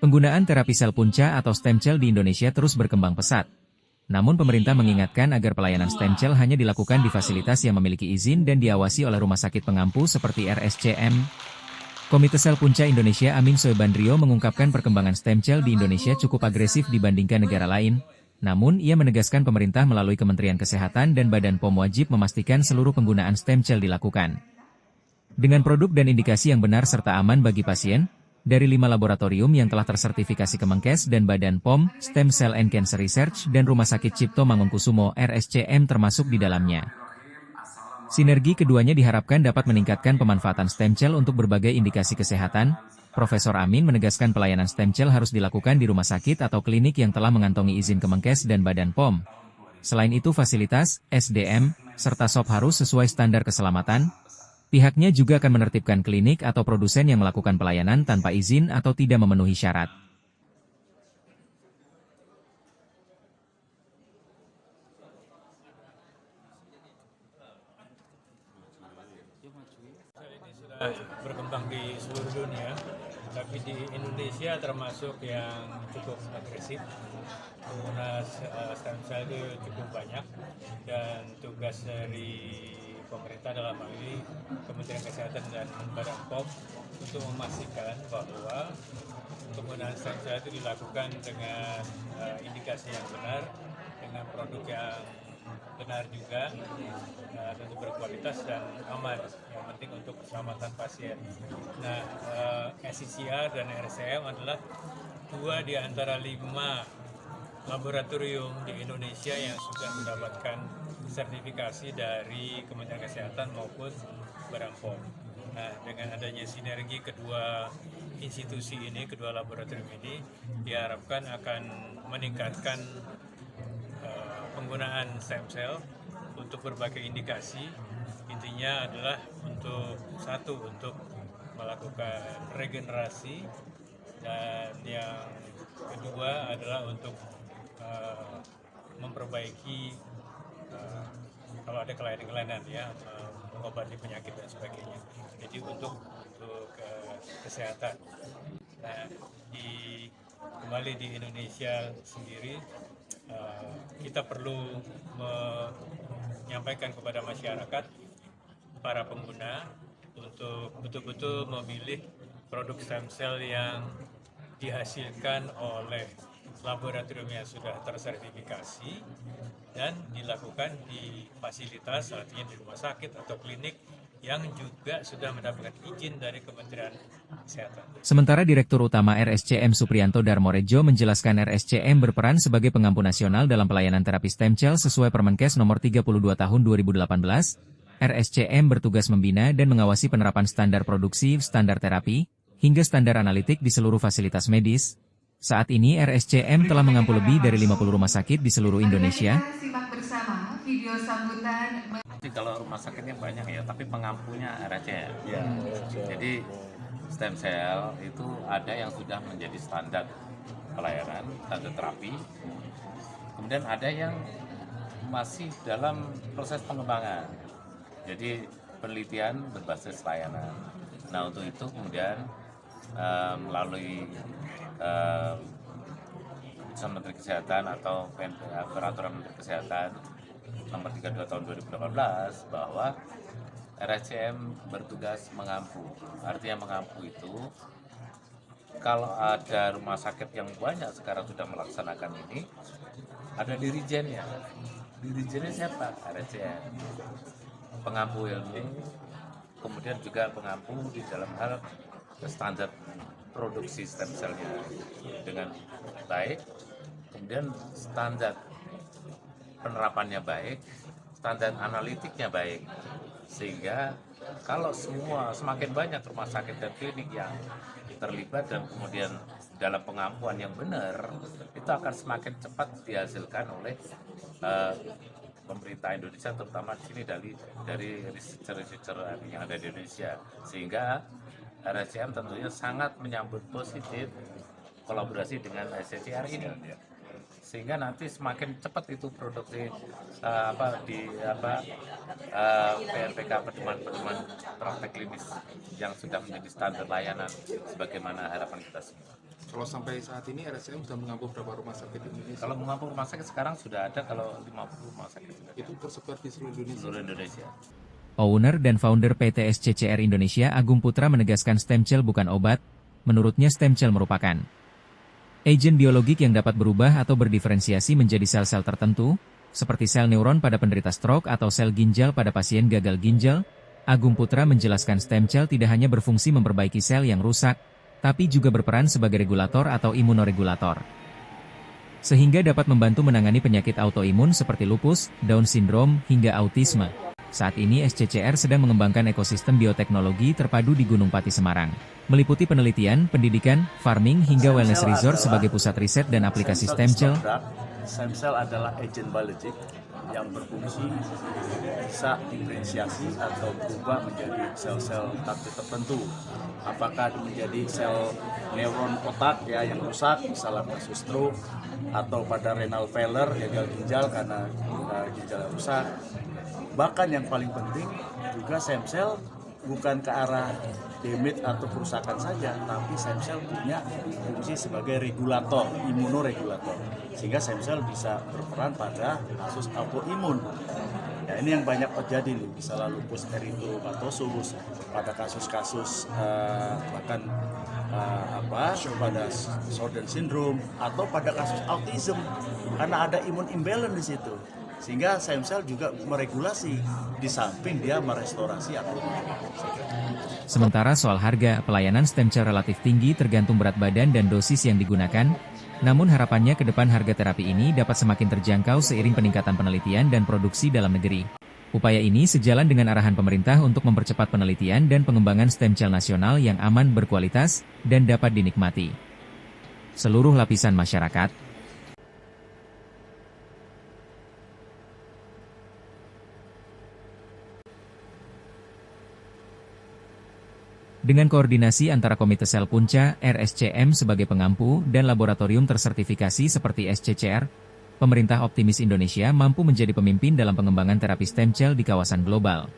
Penggunaan terapi sel punca atau stem cell di Indonesia terus berkembang pesat. Namun pemerintah mengingatkan agar pelayanan stem cell hanya dilakukan di fasilitas yang memiliki izin dan diawasi oleh rumah sakit pengampu seperti RSCM. Komite Sel Punca Indonesia Amin Soebandrio mengungkapkan perkembangan stem cell di Indonesia cukup agresif dibandingkan negara lain. Namun, ia menegaskan pemerintah melalui Kementerian Kesehatan dan Badan POM wajib memastikan seluruh penggunaan stem cell dilakukan dengan produk dan indikasi yang benar serta aman bagi pasien. Dari 5 laboratorium yang telah tersertifikasi Kemenkes dan Badan POM, Stem Cell and Cancer Research dan Rumah Sakit Cipto Mangunkusumo RSCM termasuk di dalamnya. Sinergi keduanya diharapkan dapat meningkatkan pemanfaatan stem cell untuk berbagai indikasi kesehatan. Profesor Amin menegaskan pelayanan stem cell harus dilakukan di rumah sakit atau klinik yang telah mengantongi izin Kemenkes dan Badan POM. Selain itu fasilitas, SDM, serta SOP harus sesuai standar keselamatan. Pihaknya juga akan menertibkan klinik atau produsen yang melakukan pelayanan tanpa izin atau tidak memenuhi syarat. Ini sudah berkembang di seluruh dunia, tapi di Indonesia termasuk yang cukup agresif. Pengguna stem cell itu cukup banyak, dan tugas dari pemerintah dalam hal ini Kementerian Kesehatan dan Badan POM untuk memastikan bahwa penggunaan stem cell itu dilakukan dengan indikasi yang benar, dengan produk yang benar juga, tentu berkualitas dan aman, yang penting untuk keselamatan pasien. Nah, SCCR dan RSCM adalah 2 di antara 5 laboratorium di Indonesia yang sudah mendapatkan sertifikasi dari Kementerian Kesehatan maupun Badan POM. Nah, dengan adanya sinergi kedua institusi ini, kedua laboratorium ini, diharapkan akan meningkatkan penggunaan stem cell untuk berbagai indikasi. Intinya adalah untuk melakukan regenerasi, dan yang kedua adalah untuk memperbaiki kalau ada kelainan-kelainan, ya, mengobati penyakit dan sebagainya. Jadi untuk kesehatan. Nah, kembali di Indonesia sendiri, kita perlu menyampaikan kepada masyarakat, para pengguna, untuk betul-betul memilih produk stem cell yang dihasilkan oleh laboratorium yang sudah tersertifikasi dan dilakukan di fasilitas, artinya di rumah sakit atau klinik yang juga sudah mendapatkan izin dari Kementerian Kesehatan. Sementara Direktur Utama RSCM Supriyanto Darmorejo menjelaskan RSCM berperan sebagai pengampu nasional dalam pelayanan terapi stem cell sesuai Permenkes Nomor 32 Tahun 2018. RSCM bertugas membina dan mengawasi penerapan standar produksi, standar terapi, hingga standar analitik di seluruh fasilitas medis. Saat ini RSCM telah mengampu lebih dari 50 rumah sakit di seluruh Indonesia. Jadi kalau rumah sakitnya banyak ya, tapi pengampunya RSCM. Ya. Jadi stem cell itu ada yang sudah menjadi standar pelayanan, standar terapi. Kemudian ada yang masih dalam proses pengembangan. Jadi penelitian berbasis layanan. Nah, untuk itu kemudian melalui Menteri Kesehatan atau Peraturan Menteri Kesehatan Nomor 32 Tahun 2018 bahwa RSCM bertugas mengampu. Artinya mengampu itu kalau ada rumah sakit yang banyak sekarang sudah melaksanakan ini, ada dirijennya. Dirijennya siapa? RSCM. Pengampu ilmu, kemudian juga pengampu di dalam hal standar produksi stem cell-nya dengan baik, kemudian standar penerapannya baik, standar analitiknya baik, sehingga kalau semakin banyak rumah sakit dan klinik yang terlibat dan kemudian dalam pengampuan yang benar, itu akan semakin cepat dihasilkan oleh pemerintah Indonesia, terutama di sini dari researcher yang ada di Indonesia, sehingga RSCM tentunya sangat menyambut positif kolaborasi dengan SCCR ini. sehingga nanti semakin cepat itu produksi PRPK pedoman praktek klinis yang sudah menjadi standar layanan sebagaimana harapan kita semua. Kalau sampai saat ini RSCM sudah mengampu berapa rumah sakit di Indonesia? Kalau mengampu rumah sakit sekarang sudah ada, kalau 50 rumah sakit sudah Itu tersebar di seluruh Indonesia. Owner dan founder PT SCCR Indonesia Agung Putra menegaskan stem cell bukan obat. Menurutnya stem cell merupakan agen biologik yang dapat berubah atau berdiferensiasi menjadi sel-sel tertentu, seperti sel neuron pada penderita stroke atau sel ginjal pada pasien gagal ginjal. Agung Putra menjelaskan stem cell tidak hanya berfungsi memperbaiki sel yang rusak, tapi juga berperan sebagai regulator atau imunoregulator, sehingga dapat membantu menangani penyakit autoimun seperti lupus, Down syndrome, hingga autisme. Saat ini SCCR sedang mengembangkan ekosistem bioteknologi terpadu di Gunung Pati Semarang, meliputi penelitian, pendidikan, farming, hingga wellness resort sebagai pusat riset dan aplikasi stem cell. Stem cell adalah agen biologik yang berfungsi bisa diferensiasi atau berubah menjadi sel-sel target tertentu. Apakah menjadi sel neuron otak ya yang rusak, misalnya kasus stroke, atau pada renal failure, gagal ginjal karena ginjal rusak. Bahkan yang paling penting juga stem cell bukan ke arah damage atau kerusakan saja, tapi stem cell punya fungsi sebagai regulator, imunoregulator, sehingga stem cell bisa berperan pada kasus autoimun. Ya, ini yang banyak terjadi nih, misalnya lupus erythematosus, pada kasus-kasus bahkan pada Down syndrome atau pada kasus autism, karena ada imun imbalance di situ. Sehingga stem cell juga meregulasi di samping dia merestorasi autoimun. Sementara soal harga, pelayanan stem cell relatif tinggi tergantung berat badan dan dosis yang digunakan. Namun harapannya ke depan harga terapi ini dapat semakin terjangkau seiring peningkatan penelitian dan produksi dalam negeri. Upaya ini sejalan dengan arahan pemerintah untuk mempercepat penelitian dan pengembangan stem cell nasional yang aman, berkualitas, dan dapat dinikmati seluruh lapisan masyarakat. Dengan koordinasi antara Komite Sel Punca, RSCM sebagai pengampu, dan laboratorium tersertifikasi seperti SCCR, pemerintah optimis Indonesia mampu menjadi pemimpin dalam pengembangan terapi stem cell di kawasan global.